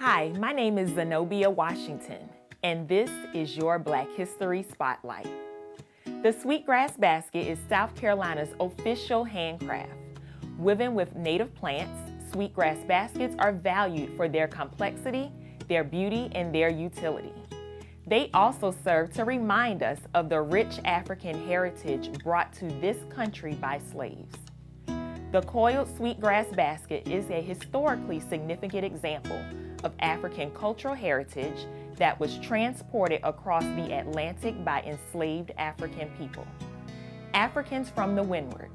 Hi, my name is Zenobia Washington, and this is your Black History Spotlight. The Sweetgrass Basket is South Carolina's official handcraft. Woven with native plants, sweetgrass baskets are valued for their complexity, their beauty, and their utility. They also serve to remind us of the rich African heritage brought to this country by slaves. The coiled sweetgrass basket is a historically significant example of African cultural heritage that was transported across the Atlantic by enslaved African people. Africans from the Windward,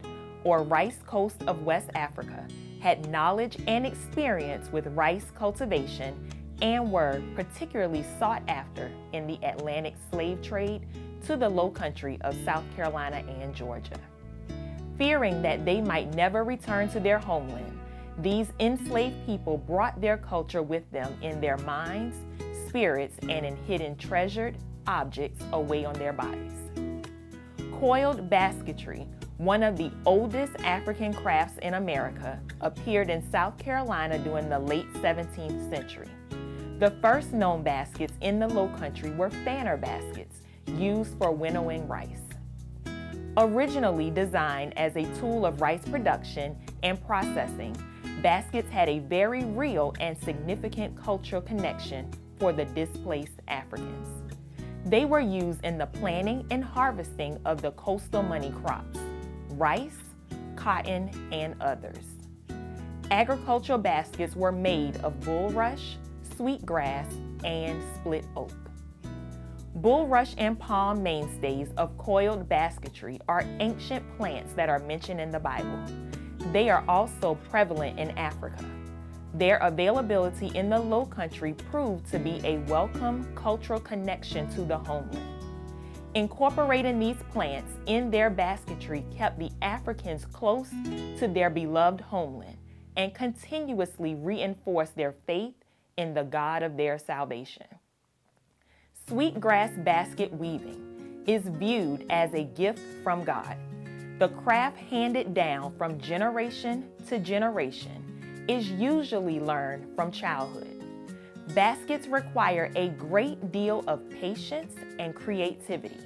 or Rice Coast of West Africa, had knowledge and experience with rice cultivation and were particularly sought after in the Atlantic slave trade to the low country of South Carolina and Georgia. Fearing that they might never return to their homeland, these enslaved people brought their culture with them in their minds, spirits, and in hidden treasured objects away on their bodies. Coiled basketry, one of the oldest African crafts in America, appeared in South Carolina during the late 17th century. The first known baskets in the Low Country were fanner baskets, used for winnowing rice. Originally designed as a tool of rice production and processing, baskets had a very real and significant cultural connection for the displaced Africans. They were used in the planting and harvesting of the coastal money crops, rice, cotton, and others. Agricultural baskets were made of bulrush, sweetgrass, and split oak. Bulrush and palm mainstays of coiled basketry are ancient plants that are mentioned in the Bible. They are also prevalent in Africa. Their availability in the Low Country proved to be a welcome cultural connection to the homeland. Incorporating these plants in their basketry kept the Africans close to their beloved homeland and continuously reinforced their faith in the God of their salvation. Sweetgrass basket weaving is viewed as a gift from God. The craft handed down from generation to generation is usually learned from childhood. Baskets require a great deal of patience and creativity,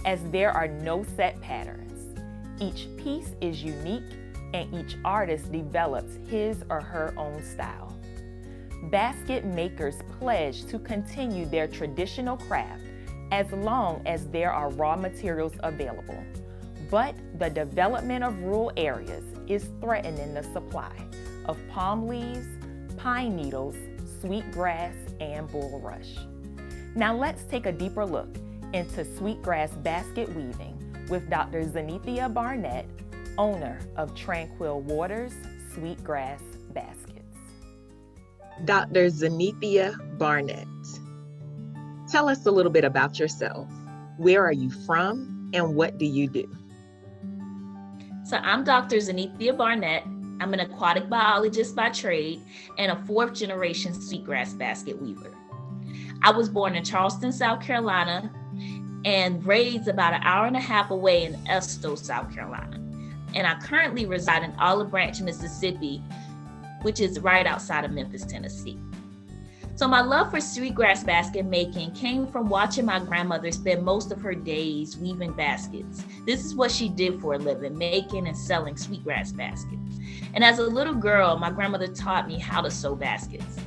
as there are no set patterns. Each piece is unique, and each artist develops his or her own style. Basket makers pledge to continue their traditional craft as long as there are raw materials available. But the development of rural areas is threatening the supply of palm leaves, pine needles, sweetgrass, and bulrush. Now let's take a deeper look into sweetgrass basket weaving with Dr. Zenithia Barnett, owner of Tranquil Waters Sweetgrass Baskets. Dr. Zenithia Barnett, tell us a little bit about yourself. Where are you from and what do you do? So I'm Dr. Zenithia Barnett. I'm an aquatic biologist by trade and a fourth generation sweetgrass basket weaver. I was born in Charleston, South Carolina, and raised about an hour and a half away in Estill, South Carolina. And I currently reside in Olive Branch, Mississippi, which is right outside of Memphis, Tennessee. So my love for sweetgrass basket making came from watching my grandmother spend most of her days weaving baskets. This is what she did for a living, making and selling sweetgrass baskets. And as a little girl, my grandmother taught me how to sew baskets.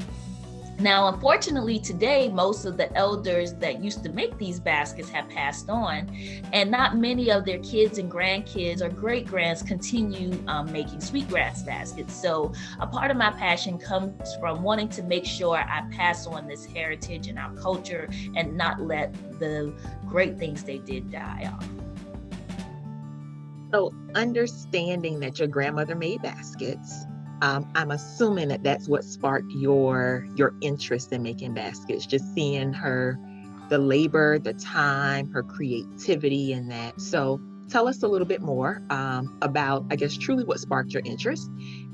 Now, unfortunately, today, most of the elders that used to make these baskets have passed on, and not many of their kids and grandkids or great-grands continue making sweetgrass baskets. So a part of my passion comes from wanting to make sure I pass on this heritage and our culture and not let the great things they did die off. So understanding that your grandmother made baskets, I'm assuming that that's what sparked your interest in making baskets, just seeing the labor, the time, her creativity in that. So tell us a little bit more about, I guess, truly what sparked your interest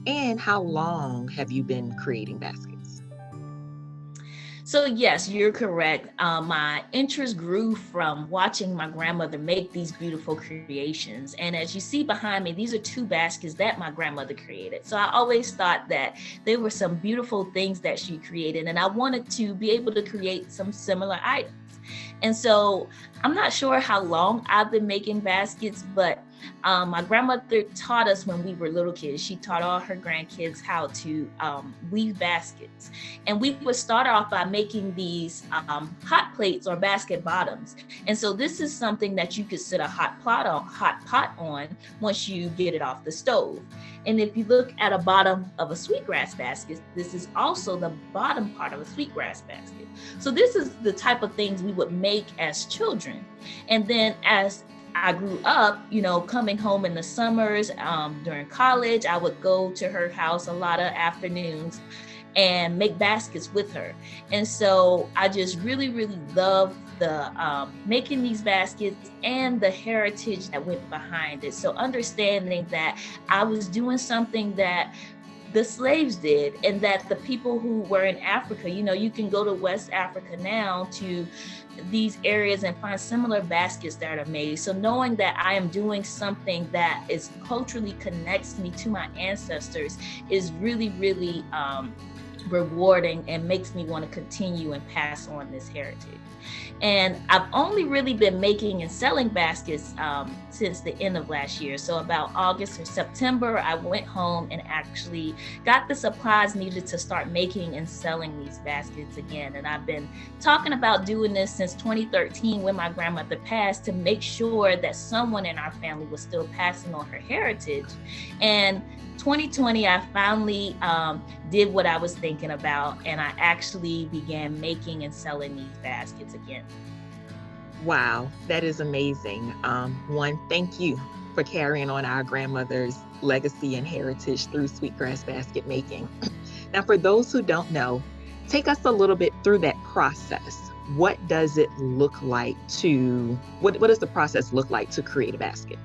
and how long have you been creating baskets? So yes, you're correct. My interest grew from watching my grandmother make these beautiful creations. And as you see behind me, these are 2 baskets that my grandmother created. So I always thought that there were some beautiful things that she created, and I wanted to be able to create some similar items. And so I'm not sure how long I've been making baskets, but my grandmother taught us when we were little kids. She taught all her grandkids how to weave baskets. And we would start off by making these hot plates or basket bottoms. And so this is something that you could sit a hot pot on once you get it off the stove. And if you look at a bottom of a sweetgrass basket, this is also the bottom part of a sweetgrass basket. So this is the type of things we would make as children. And then as I grew up, coming home in the summers, during college, I would go to her house a lot of afternoons and make baskets with her. And so I just really, really love the making these baskets and the heritage that went behind it. So understanding that I was doing something that the slaves did, and that the people who were in Africa, you can go to West Africa now to these areas and find similar baskets that are made. So knowing that I am doing something that is culturally connects me to my ancestors is really, really rewarding and makes me want to continue and pass on this heritage. And I've only really been making and selling baskets since the end of last year. So about August or September, I went home and actually got the supplies needed to start making and selling these baskets again. And I've been talking about doing this since 2013 when my grandmother passed, to make sure that someone in our family was still passing on her heritage. And 2020, I finally did what I was thinking about, and I actually began making and selling these baskets again. Wow, that is amazing. One, thank you for carrying on our grandmother's legacy and heritage through sweetgrass basket making. Now, for those who don't know, take us a little bit through that process. What does it look like what does the process look like to create a basket?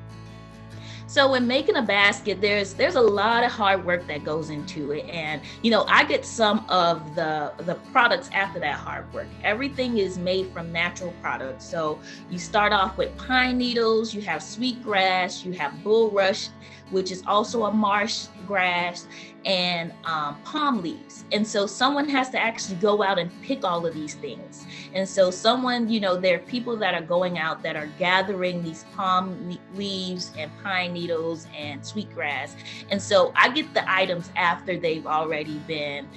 So when making a basket, there's a lot of hard work that goes into it. And, I get some of the products after that hard work. Everything is made from natural products. So you start off with pine needles, you have sweetgrass, you have bulrush, which is also a marsh grass, and palm leaves. And so someone has to actually go out and pick all of these things. And so there are people that are going out that are gathering these palm leaves and pine needles and sweetgrass. And so I get the items after they've already been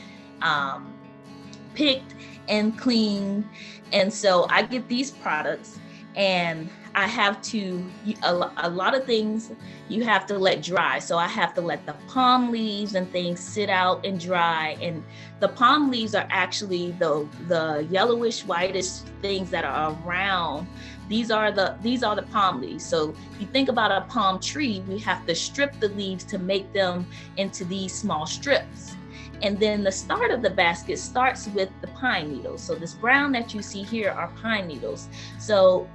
picked and cleaned. And so I get these products, and I have to, a lot of things you have to let dry. So I have to let the palm leaves and things sit out and dry. And the palm leaves are actually the yellowish, whitish things that are around. These are the palm leaves. So if you think about a palm tree, we have to strip the leaves to make them into these small strips. And then the start of the basket starts with the pine needles. So this brown that you see here are pine needles. So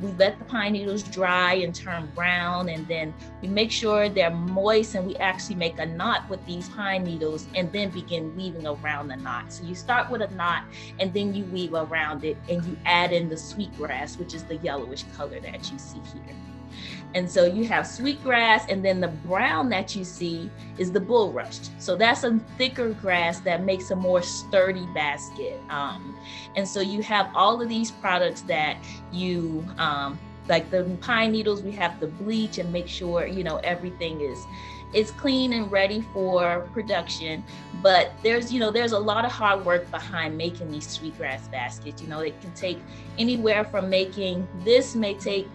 we let the pine needles dry and turn brown, and then we make sure they're moist, and we actually make a knot with these pine needles and then begin weaving around the knot. So you start with a knot and then you weave around it, and you add in the sweetgrass, which is the yellowish color that you see here. And so you have sweetgrass, and then the brown that you see is the bulrush. So that's a thicker grass that makes a more sturdy basket. And so you have all of these products that you, like the pine needles, we have to bleach and make sure, everything is clean and ready for production. But there's a lot of hard work behind making these sweetgrass baskets. It can take anywhere from may take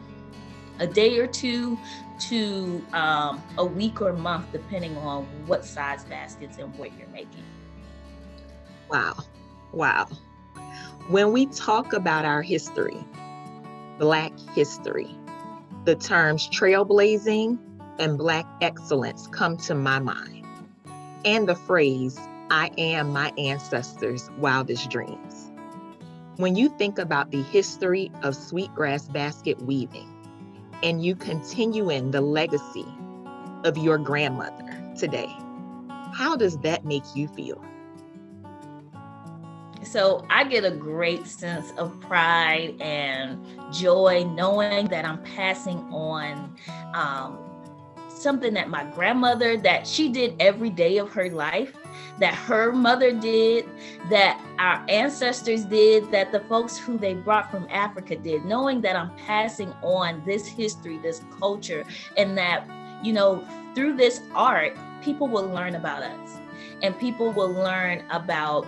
a day or two to a week or a month, depending on what size baskets and what you're making. Wow. When we talk about our history, Black history, the terms trailblazing and Black excellence come to my mind, and the phrase, "I am my ancestors' wildest dreams." When you think about the history of sweetgrass basket weaving, and you continuing the legacy of your grandmother today, how does that make you feel? So I get a great sense of pride and joy knowing that I'm passing on something that my grandmother, that she did every day of her life, that her mother did, that our ancestors did, that the folks who they brought from Africa did, knowing that I'm passing on this history, this culture, and that, you know, through this art, people will learn about us and people will learn about,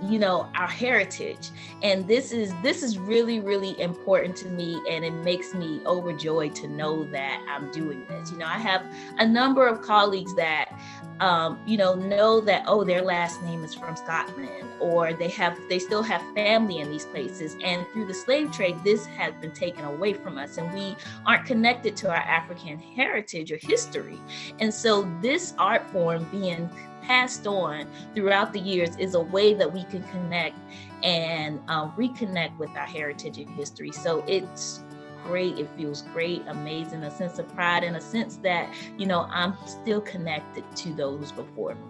you know, our heritage. And this is really, really important to me, and it makes me overjoyed to know that I'm doing this. You know, I have a number of colleagues that know that, oh, their last name is from Scotland, or they still have family in these places, and through the slave trade this has been taken away from us, and we aren't connected to our African heritage or history. And so this art form being passed on throughout the years is a way that we can connect and reconnect with our heritage and history. So it's great. It feels great, amazing, a sense of pride, and a sense that, you know, I'm still connected to those before me.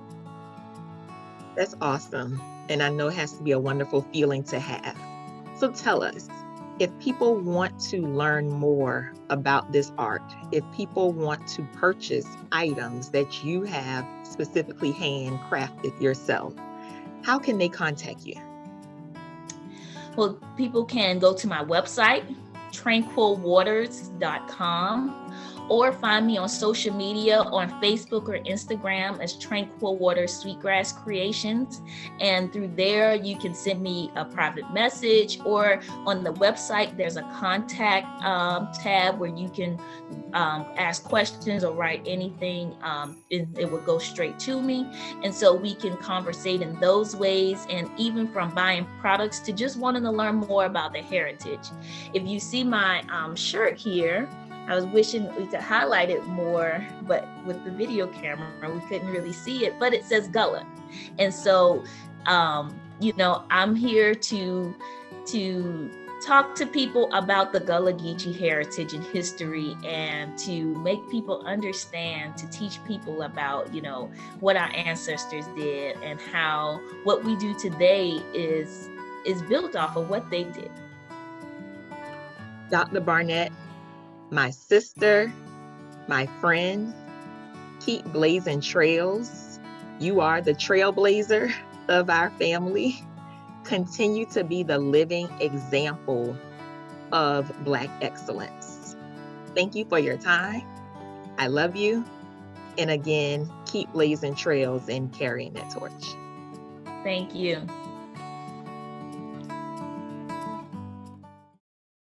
That's awesome. And I know it has to be a wonderful feeling to have. So tell us, if people want to learn more about this art, if people want to purchase items that you have specifically handcrafted yourself, how can they contact you? Well, people can go to my website, tranquilwaters.com, or find me on social media on Facebook or Instagram as Tranquil Waters Sweetgrass Creations. And through there, you can send me a private message, or on the website, there's a contact tab where you can ask questions or write anything. It will go straight to me. And so we can conversate in those ways, and even from buying products to just wanting to learn more about the heritage. If you see my shirt here, I was wishing we could highlight it more, but with the video camera, we couldn't really see it, but it says Gullah. And so, I'm here to talk to people about the Gullah Geechee heritage and history, and to make people understand, to teach people about, you know, what our ancestors did and how what we do today is built off of what they did. Dr. Barnett, my sister, my friend, keep blazing trails. You are the trailblazer of our family. Continue to be the living example of Black excellence. Thank you for your time. I love you. And again, keep blazing trails and carrying that torch. Thank you.